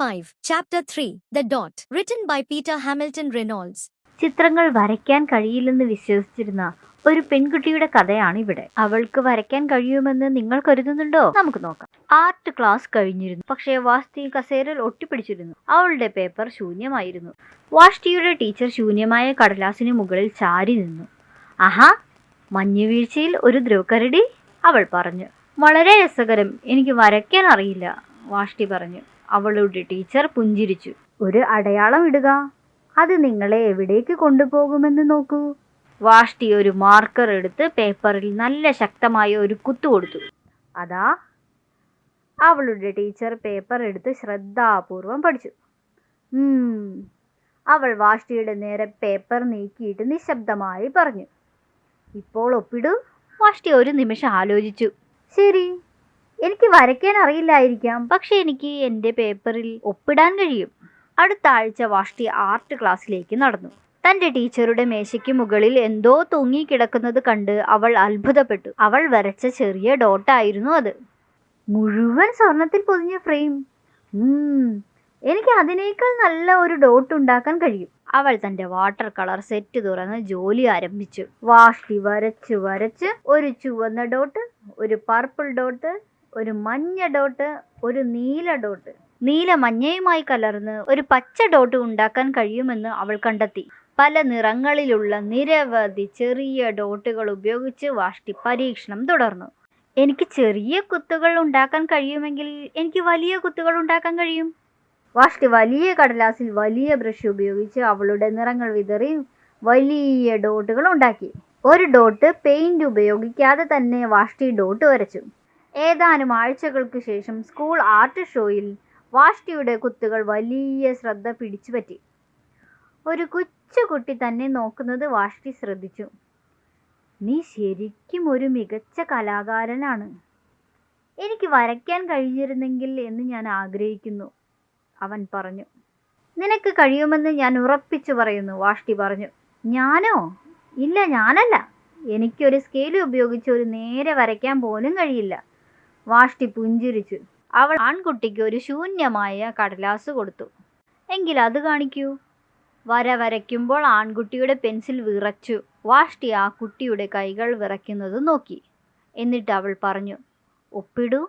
5, Chapter 3, The Dot, written by Peter Hamilton Reynolds. ചിത്രങ്ങൾ വരയ്ക്കാൻ കഴിയില്ലെന്ന് വിശ്വസിച്ചിരുന്ന ഒരു പെൺകുട്ടിയുടെ കഥയാണ് ഇവിടെ. അവൾക്ക് വരയ്ക്കാൻ കഴിയുമെന്ന് നിങ്ങൾ കരുതുന്നുണ്ടോ? നമുക്ക് നോക്കാം. ആർട്ട് ക്ലാസ് കഴിഞ്ഞിരുന്നു. പക്ഷേ വാഷ്ടി കസേരയിൽ ഒട്ടിപ്പിടിച്ചിരുന്നു. അവളുടെ പേപ്പർ ശൂന്യമായിരുന്നു. വാഷ്ടിയുടെ ടീച്ചർ ശൂന്യമായ കടലാസിന് മുകളിൽ ചാരി നിന്നു. ആഹാ, മഞ്ഞുവീഴ്ചയിൽ ഒരു ദ്രവകരടി, അവൾ പറഞ്ഞു. വളരെ രസകരം. എനിക്ക് വരയ്ക്കാൻ അറിയില്ല, വാഷ്ടി പറഞ്ഞു. അവളുടെ ടീച്ചർ പുഞ്ചിരിച്ചു. ഒരു അടയാളം ഇടുക, അത് നിങ്ങളെ എവിടേക്ക് കൊണ്ടുപോകുമെന്ന് നോക്കൂ. വാഷ്ടി ഒരു മാർക്കർ എടുത്ത് പേപ്പറിൽ നല്ല ശക്തമായ ഒരു കുത്തു കൊടുത്തു. അതാ, അവളുടെ ടീച്ചർ പേപ്പർ എടുത്ത് ശ്രദ്ധാപൂർവം പഠിച്ചു. അവൾ വാഷ്ടിയുടെ നേരെ പേപ്പർ നീക്കിയിട്ട് നിശബ്ദമായി പറഞ്ഞു. ഇപ്പോൾ ഒപ്പിടൂ. വാഷ്ടി ഒരു നിമിഷം ആലോചിച്ചു. ശരി, എനിക്ക് വരയ്ക്കാൻ അറിയില്ലായിരിക്കാം, പക്ഷെ എനിക്ക് എൻ്റെ പേപ്പറിൽ ഒപ്പിടാൻ കഴിയും. അടുത്ത ആഴ്ച വാഷ്ടി ആർട്ട് ക്ലാസ്സിലേക്ക് നടന്നു. തൻ്റെ ടീച്ചറുടെ മേശയ്ക്ക് മുകളിൽ എന്തോ തൂങ്ങിക്കിടക്കുന്നത് കണ്ട് അവൾ അത്ഭുതപ്പെട്ടു. അവൾ വരച്ച ചെറിയ ഡോട്ടായിരുന്നു അത്. മുഴുവൻ സ്വർണത്തിൽ പൊതിഞ്ഞ ഫ്രെയിം. എനിക്ക് അതിനേക്കാൾ നല്ല ഒരു ഡോട്ട് ഉണ്ടാക്കാൻ കഴിയും. അവൾ തൻ്റെ വാട്ടർ കളർ സെറ്റ് തുറന്ന് ജോലി ആരംഭിച്ചു. വാഷ്ടി വരച്ച് വരച്ച് ഒരു ചുവന്ന ഡോട്ട്, ഒരു പർപ്പിൾ ഡോട്ട്, ഒരു മഞ്ഞ ഡോട്ട്, ഒരു നീല ഡോട്ട്, നീല മഞ്ഞയുമായി കലർന്ന് ഒരു പച്ച ഡോട്ട് ഉണ്ടാക്കാൻ കഴിയുമെന്ന് അവൾ കണ്ടെത്തി. പല നിറങ്ങളിലുള്ള നിരവധി ചെറിയ ഡോട്ടുകൾ ഉപയോഗിച്ച് വാഷ്ടി പരീക്ഷണം തുടർന്നു. എനിക്ക് ചെറിയ കുത്തുകൾ ഉണ്ടാക്കാൻ കഴിയുമെങ്കിൽ എനിക്ക് വലിയ കുത്തുകൾ ഉണ്ടാക്കാൻ കഴിയും. വാഷ്ടി വലിയ കടലാസിൽ വലിയ ബ്രഷ് ഉപയോഗിച്ച് അവളുടെ നിറങ്ങൾ വിതറി വലിയ ഡോട്ടുകൾ ഉണ്ടാക്കി. ഒരു ഡോട്ട് പെയിന്റ് ഉപയോഗിക്കാതെ തന്നെ വാഷ്ടി ഡോട്ട് വരച്ചു. ഏതാനും ആഴ്ചകൾക്ക് ശേഷം സ്കൂൾ ആർട്ട് ഷോയിൽ വാഷ്ടിയുടെ കുത്തുകൾ വലിയ ശ്രദ്ധ പിടിച്ചുപറ്റി. ഒരു കൊച്ചുകുട്ടി തന്നെ നോക്കുന്നത് വാഷ്ടി ശ്രദ്ധിച്ചു. നീ ശരിക്കും ഒരു മികച്ച കലാകാരനാണ്. എനിക്ക് വരയ്ക്കാൻ കഴിഞ്ഞിരുന്നെങ്കിൽ എന്ന് ഞാൻ ആഗ്രഹിക്കുന്നു, അവൻ പറഞ്ഞു. നിനക്ക് കഴിയുമെന്ന് ഞാൻ ഉറപ്പിച്ചു പറയുന്നു, വാഷ്ടി പറഞ്ഞു. ഞാനോ? ഇല്ല, ഞാനല്ല. എനിക്കൊരു സ്കെയിൽ ഉപയോഗിച്ച് ഒരു നേരെ വരയ്ക്കാൻ പോലും കഴിയില്ല, വാഷ്ടി പുഞ്ചിരിച്ചു. അവൾ ആൺകുട്ടിക്ക് ഒരു ശൂന്യമായ കടലാസ് കൊടുത്തു. എങ്കിൽ അത് കാണിക്കൂ. വര വരയ്ക്കുമ്പോൾ ആൺകുട്ടിയുടെ പെൻസിൽ വിറച്ചു. വാഷ്ടി ആ കുട്ടിയുടെ കൈകൾ വിറയ്ക്കുന്നത് നോക്കി. എന്നിട്ട് അവൾ പറഞ്ഞു, ഒപ്പിടൂ.